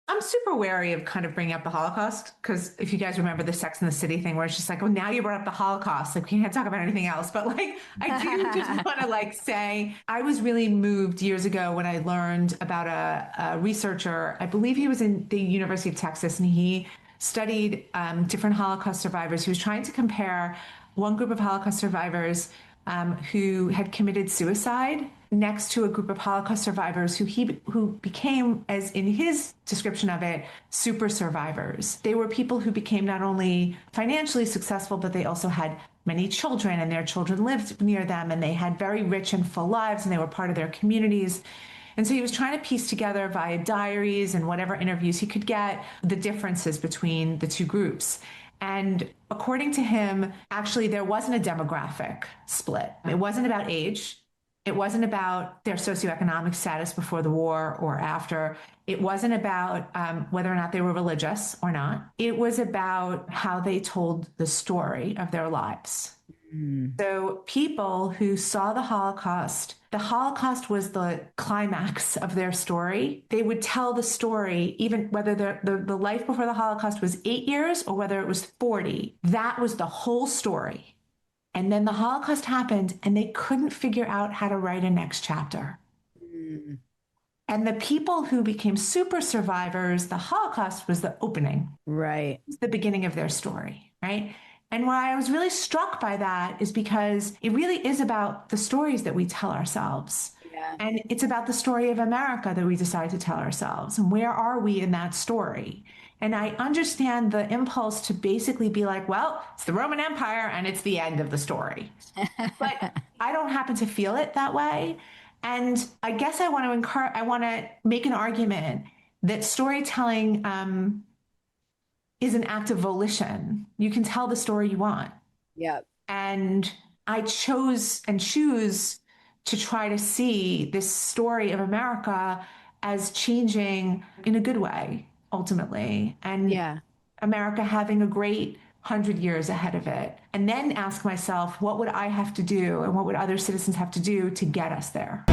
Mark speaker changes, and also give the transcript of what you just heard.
Speaker 1: I'm super wary of kind of bringing up the Holocaust because if you guys remember the Sex and the City thing where it's just like, oh, now you brought up the Holocaust, like we can't talk about anything else. But like, I do just want to like say, I was really moved years ago when I learned about a researcher. I believe he was in the University of Texas and he studied different Holocaust survivors. He was trying to compare one group of Holocaust survivors who had committed suicide next to a group of Holocaust survivors who became, as in his description of it, super survivors. They were people who became not only financially successful, but they also had many children, and their children lived near them, and they had very rich and full lives, and they were part of their communities. And so he was trying to piece together via diaries and whatever interviews he could get the differences between the two groups. And according to him, actually, there wasn't a demographic split. It wasn't about age. It wasn't about their socioeconomic status before the war or after. It wasn't about whether or not they were religious or not. It was about how they told the story of their lives. So people who saw the Holocaust was the climax of their story. They would tell the story, even whether the life before the Holocaust was 8 years or whether it was 40. That was the whole story. And then the Holocaust happened and they couldn't figure out how to write a next chapter.
Speaker 2: Mm.
Speaker 1: And the people who became super survivors, the Holocaust was the opening.
Speaker 2: Right.
Speaker 1: It's the beginning of their story, right? And why I was really struck by that is because it really is about the stories that we tell ourselves.
Speaker 2: Yeah.
Speaker 1: And it's about the story of America that we decide to tell ourselves. And where are we in that story? And I understand the impulse to basically be like, well, it's the Roman Empire and it's the end of the story. But I don't happen to feel it that way. And I guess I want to make an argument that storytelling is an act of volition. You can tell the story you want.
Speaker 2: Yep.
Speaker 1: And I chose and choose to try to see this story of America as changing in a good way, ultimately. And
Speaker 2: Yeah.
Speaker 1: America having a great 100 years ahead of it. And then ask myself, what would I have to do and what would other citizens have to do to get us there?